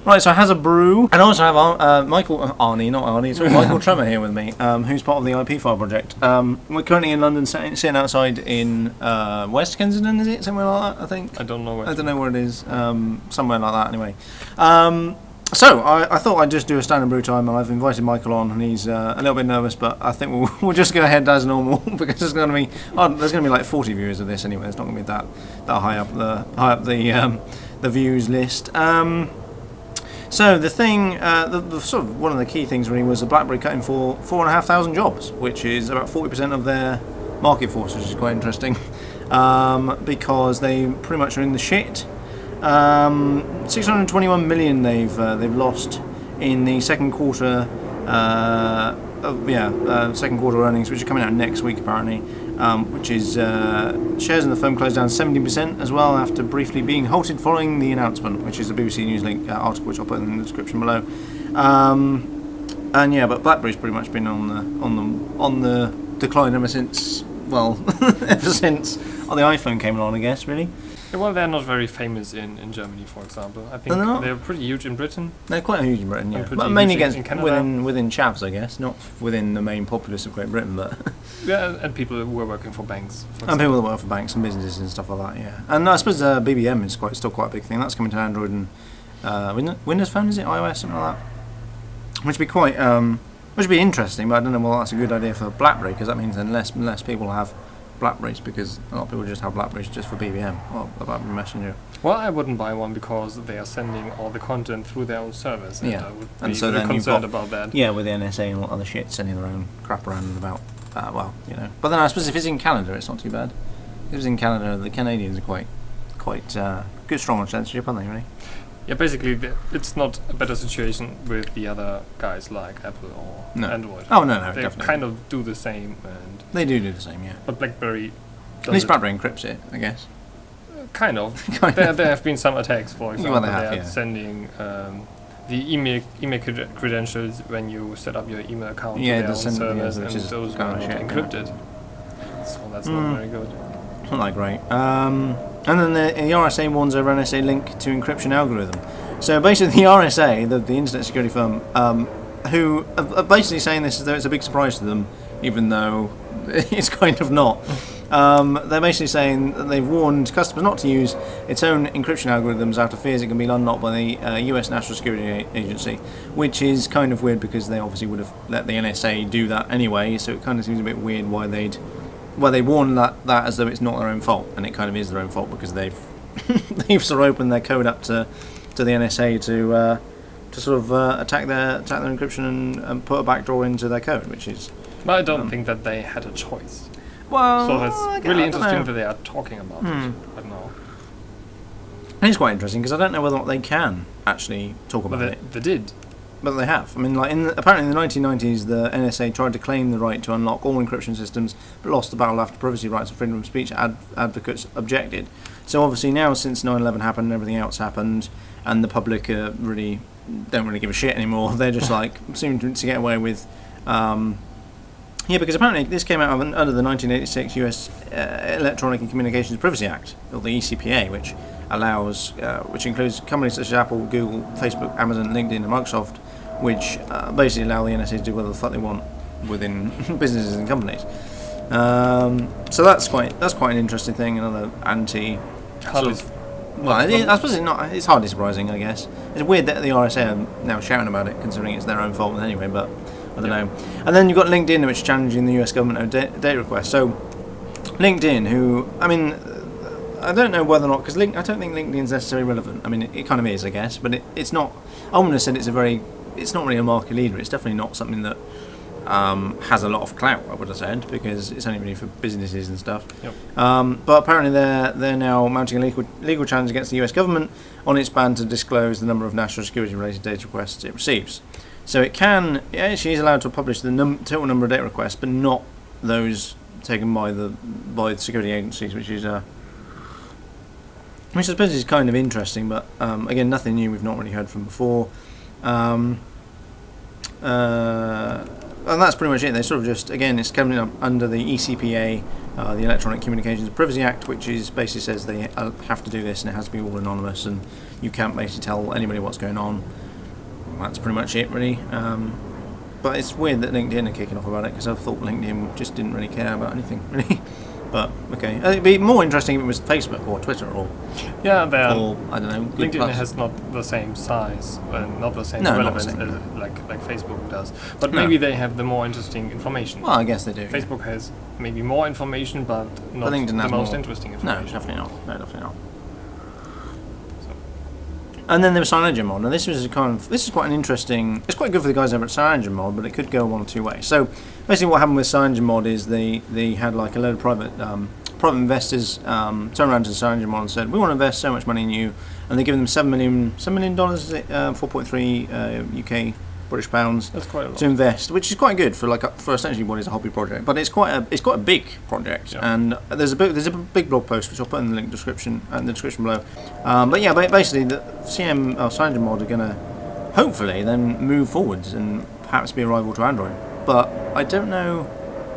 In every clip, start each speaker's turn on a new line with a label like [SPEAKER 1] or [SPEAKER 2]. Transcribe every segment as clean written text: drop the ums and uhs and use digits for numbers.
[SPEAKER 1] Right, so I has a brew, and I also have Michael Tremer here with me, who's part of the IPFire Project. We're currently in London, sitting outside in West Kensington, is it? Somewhere like that, I think?
[SPEAKER 2] I don't know
[SPEAKER 1] where it is. Somewhere like that, anyway. So, I thought I'd just do a standard brew time, and I've invited Michael on, and he's a little bit nervous, but I think we'll just go ahead as normal, because there's going to be like 40 viewers of this anyway. It's not going to be that high up the views list. So the thing, the sort of one of the key things really was the BlackBerry cutting 4,500 jobs, which is about 40% of their market force, which is quite interesting, because they pretty much are in the shit. 621 million they've lost in the second quarter. Second quarter earnings, which are coming out next week apparently, which is shares in the firm closed down 17% as well after briefly being halted following the announcement, which is a BBC News link article which I'll put in the description below. But BlackBerry's pretty much been on the decline ever since the iPhone came along, I guess, really.
[SPEAKER 2] Yeah, well, they're not very famous in Germany, for example. I think they're pretty huge in Britain.
[SPEAKER 1] They're quite huge in Britain, yeah. But mainly within chavs, I guess, not within the main populace of Great Britain, but...
[SPEAKER 2] Yeah, and people who are working for banks.
[SPEAKER 1] And people that work for banks and businesses and stuff like that, yeah. And I suppose BBM is still quite a big thing. That's coming to Android and Windows Phone, is it? iOS, something like that? Which would be interesting, but I don't know whether that's a good idea for BlackBerry, because that means then less people have BlackBerries, because a lot of people just have BlackBerries just for BBM or BlackBerry Messenger.
[SPEAKER 2] Well, I wouldn't buy one because they are sending all the content through their own servers, and I would be
[SPEAKER 1] so
[SPEAKER 2] very concerned about that.
[SPEAKER 1] Yeah, with the NSA and other shit sending their own crap around and about. But then I suppose if it's in Canada, it's not too bad. If it's in Canada, the Canadians are quite good, strong on censorship, aren't they? Really?
[SPEAKER 2] Yeah, basically, it's not a better situation with the other guys like Apple or Android.
[SPEAKER 1] Oh, no,
[SPEAKER 2] they
[SPEAKER 1] definitely.
[SPEAKER 2] kind of do the same. And
[SPEAKER 1] they do the same, yeah.
[SPEAKER 2] But BlackBerry does
[SPEAKER 1] at least BlackBerry encrypts it, I guess.
[SPEAKER 2] Kind of. There have been some attacks, for example.
[SPEAKER 1] They are
[SPEAKER 2] sending the email credentials when you set up your email account to their own servers, and those were not encrypted. So that's not very good.
[SPEAKER 1] It's not that great. And then the RSA warns over NSA link to encryption algorithm. So basically the RSA, the internet security firm, who are basically saying this as though it's a big surprise to them, even though it's kind of not. They're basically saying that they've warned customers not to use its own encryption algorithms out of fears it can be unlocked by the US National Security Agency, which is kind of weird because they obviously would have let the NSA do that anyway, so it kind of seems a bit weird why they warn that as though it's not their own fault, and it kind of is their own fault because they've sort of opened their code up to the NSA to sort of attack their encryption and put a backdoor into their code, which is.
[SPEAKER 2] But I don't think that they had a choice.
[SPEAKER 1] Well,
[SPEAKER 2] so it's really interesting that they are talking about it right now.
[SPEAKER 1] It's quite interesting because I don't know whether or not they can actually talk about it.
[SPEAKER 2] They did.
[SPEAKER 1] But they have. I mean, apparently in the 1990s, the NSA tried to claim the right to unlock all encryption systems, but lost the battle after privacy rights and freedom of speech advocates objected. So obviously now, since 9/11 happened and everything else happened, and the public really don't really give a shit anymore, they're just seem to get away with. Because apparently this came out under the 1986 US Electronic and Communications Privacy Act, or the ECPA, which includes companies such as Apple, Google, Facebook, Amazon, LinkedIn, and Microsoft, which basically allow the NSA to do whatever the fuck they want within businesses and companies. So that's quite an interesting thing. Another anti. I suppose it's hardly surprising, I guess. It's weird that the RSA are now shouting about it, considering it's their own fault anyway. But I don't know. And then you've got LinkedIn, which is challenging the US government over data requests. So LinkedIn, I don't know whether or not, because I don't think LinkedIn's necessarily relevant. I mean, it kind of is, I guess, but it's not. I wouldn't have said it's not really a market leader. It's definitely not something that has a lot of clout, I would have said, because it's only really for businesses and stuff.
[SPEAKER 2] Yep.
[SPEAKER 1] But apparently they're now mounting a legal challenge against the US government on its ban to disclose the number of national security related data requests it receives. So it she is allowed to publish the total number of data requests, but not those taken by the security agencies, which I suppose is kind of interesting, but again, nothing new we've not really heard from before. And that's pretty much it. They sort of just, again, it's coming up under the ECPA, the Electronic Communications Privacy Act, which is basically says they have to do this and it has to be all anonymous and you can't basically tell anybody what's going on. That's pretty much it, really. But it's weird that LinkedIn are kicking off about it, because I thought LinkedIn just didn't really care about anything, really. But okay, it'd be more interesting if it was Facebook or Twitter or
[SPEAKER 2] or
[SPEAKER 1] I don't know.
[SPEAKER 2] LinkedIn has not the same size and not the same relevance as like Facebook does. But maybe they have the more interesting information.
[SPEAKER 1] Well, I guess they do.
[SPEAKER 2] Facebook has maybe more information, but not the most interesting information.
[SPEAKER 1] No, definitely not. No, definitely not. And then there was CyanogenMod. Now this is quite an interesting. It's quite good for the guys over at CyanogenMod, but it could go one or two ways. So basically, what happened with CyanogenMod is they had like a load of private investors turn around to CyanogenMod and said, "We want to invest so much money in you," and they give them $7 million, $4.3 UK British pounds to invest, which is quite good for essentially what is a hobby project. But it's quite a big project, and there's a big blog post which I'll put in the description below. But yeah, basically the CyanogenMod are going to hopefully then move forwards and perhaps be a rival to Android. But I don't know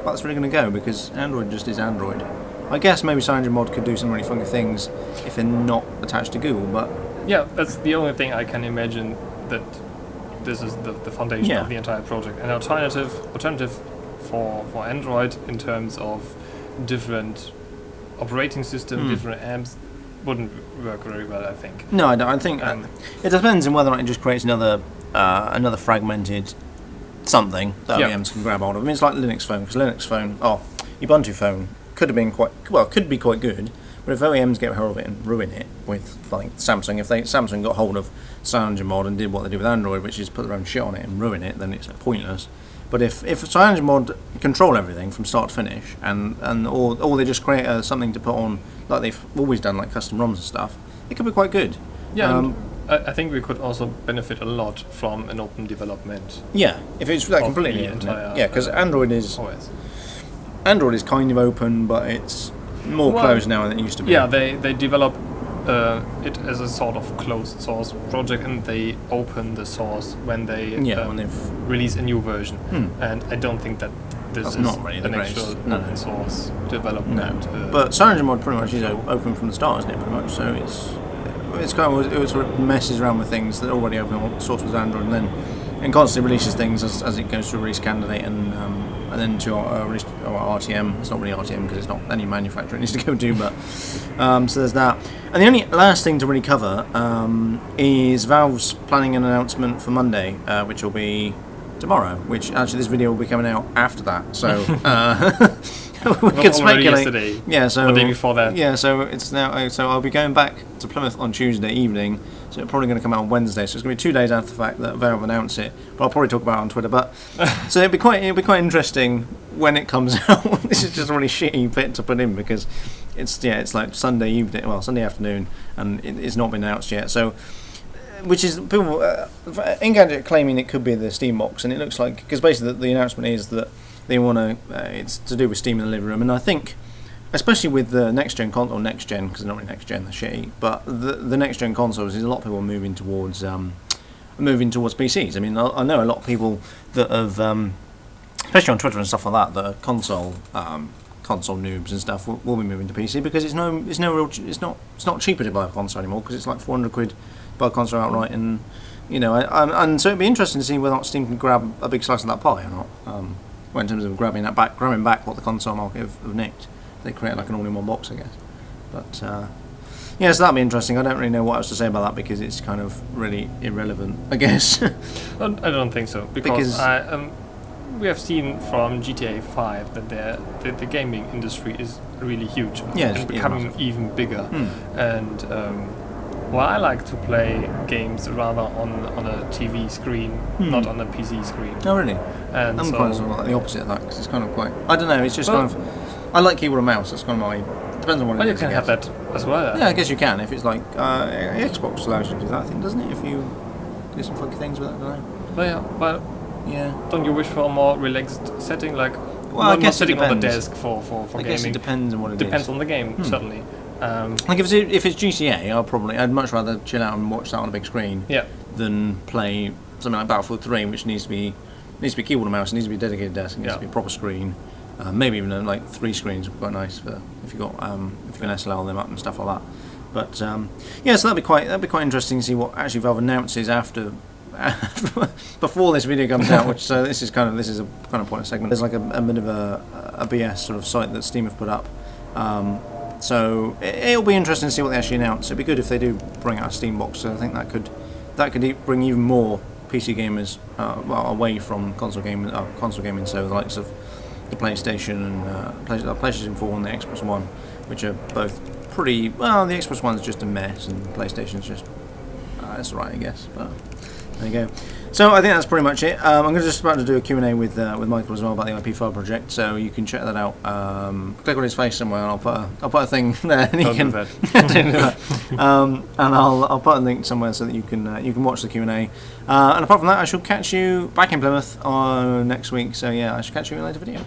[SPEAKER 1] how that's really going to go, because Android just is Android. I guess maybe CyanogenMod could do some really funky things if they're not attached to Google, but
[SPEAKER 2] yeah, that's the only thing I can imagine that. This is the foundation of the entire project. An alternative for Android in terms of different operating system, different apps, wouldn't work very well, I think.
[SPEAKER 1] No, I don't. I think it depends on whether or not it just creates another fragmented something that OEMs can grab hold of. I mean, it's like Linux Phone, because Ubuntu Phone could be quite good. But if OEMs get hold of it and ruin it with like Samsung, if Samsung got hold of CyanogenMod and did what they do with Android, which is put their own shit on it and ruin it, then it's pointless. But if CyanogenMod control everything from start to finish, or they just create something to put on like they've always done, like custom ROMs and stuff, it could be quite good.
[SPEAKER 2] Yeah, I think we could also benefit a lot from an open development.
[SPEAKER 1] Yeah, if it's like completely entire. Yeah, because Android is kind of open, but it's more closed now than it used to be.
[SPEAKER 2] Yeah, they develop it as a sort of closed source project, and they open the source when they release a new version. And I don't think that this is
[SPEAKER 1] not really
[SPEAKER 2] an actual open source development.
[SPEAKER 1] No. But CyanogenMod pretty much is open from the start, isn't it? Pretty much. So it sort of messes around with things that are already open source with Android, and constantly releases things as it goes to a release candidate and then to RTM. It's not really RTM because it's not any manufacturer it needs to go to, but so there's that. And the only last thing to really cover is Valve's planning an announcement for Monday, which will be tomorrow, which actually this video will be coming out after that, so we can speculate.
[SPEAKER 2] Yesterday, the day before that.
[SPEAKER 1] Yeah, so it's now. So I'll be going back to Plymouth on Tuesday evening. So it's probably going to come out on Wednesday. So it's going to be 2 days after the fact that Valve announced it. But I'll probably talk about it on Twitter. But so it'll be quite interesting when it comes out. This is just a really shitty bit to put in because it's like Sunday evening, Sunday afternoon, and it's not been announced yet. So, which is people Engadget claiming it could be the Steam box, and it looks like, because basically the announcement is that they want to. It's to do with Steam in the living room, and I think, especially with the next gen console, because it's not really next gen, they're shitty, but the next gen consoles is a lot of people moving towards PCs. I mean, I know a lot of people that have, especially on Twitter and stuff like that are console noobs and stuff will be moving to PC because it's not cheaper to buy a console anymore because it's like £400 to buy a console outright, and and so it'd be interesting to see whether or not Steam can grab a big slice of that pie or not. In terms of grabbing back what the console market have nicked. They create like an all-in-one box, I guess. But so that'll be interesting. I don't really know what else to say about that because it's kind of really irrelevant, I guess.
[SPEAKER 2] I don't think so because we have seen from GTA 5 that the gaming industry is really huge and becoming even bigger. And I like to play games rather on a TV screen, not on a PC screen.
[SPEAKER 1] Oh, really?
[SPEAKER 2] And
[SPEAKER 1] I'm kind of like the opposite of that because it's kind of quite. I don't know. It's just kind of. I like keyboard and mouse. That's kind of my. Depends on what it is.
[SPEAKER 2] Well, you can have that as well.
[SPEAKER 1] Yeah, I guess you can if it's like Xbox allows you to do that thing, doesn't it? If you do some funky things with that, I don't know.
[SPEAKER 2] Yeah. Don't you wish for a more relaxed setting, like?
[SPEAKER 1] I guess
[SPEAKER 2] sitting on the desk for gaming.
[SPEAKER 1] I guess it depends on what it is.
[SPEAKER 2] Depends on the game, certainly.
[SPEAKER 1] Like if it's GTA, I'd much rather chill out and watch that on a big screen than play something like Battlefield 3, which needs to be keyboard and mouse, it needs to be a dedicated desk, it needs to be a proper screen. Maybe even like 3 screens would be quite nice if you can SLR them up and stuff like that. But yeah, so that'd be quite interesting to see what actually Valve announces after. Before this video comes out, which this is a kind of pointless segment. There's like a bit of a BS sort of site that Steam have put up, so it'll be interesting to see what they actually announce. It'd be good if they do bring out a Steam box. So I think that could bring even more PC gamers away from console gaming. So the likes of the PlayStation and PlayStation 4 and the Xbox One, which are both pretty well. The Xbox One's just a mess, and the PlayStation's just it's alright, I guess. But there you go. So I think that's pretty much it. I'm just about to do a Q&A with Michael as well about the IPFire project, so you can check that out. Click on his face somewhere, and I'll put a thing there, and you can. And I'll put a link somewhere so that you can watch the Q&A. And apart from that, I shall catch you back in Plymouth next week. So yeah, I shall catch you in a later video.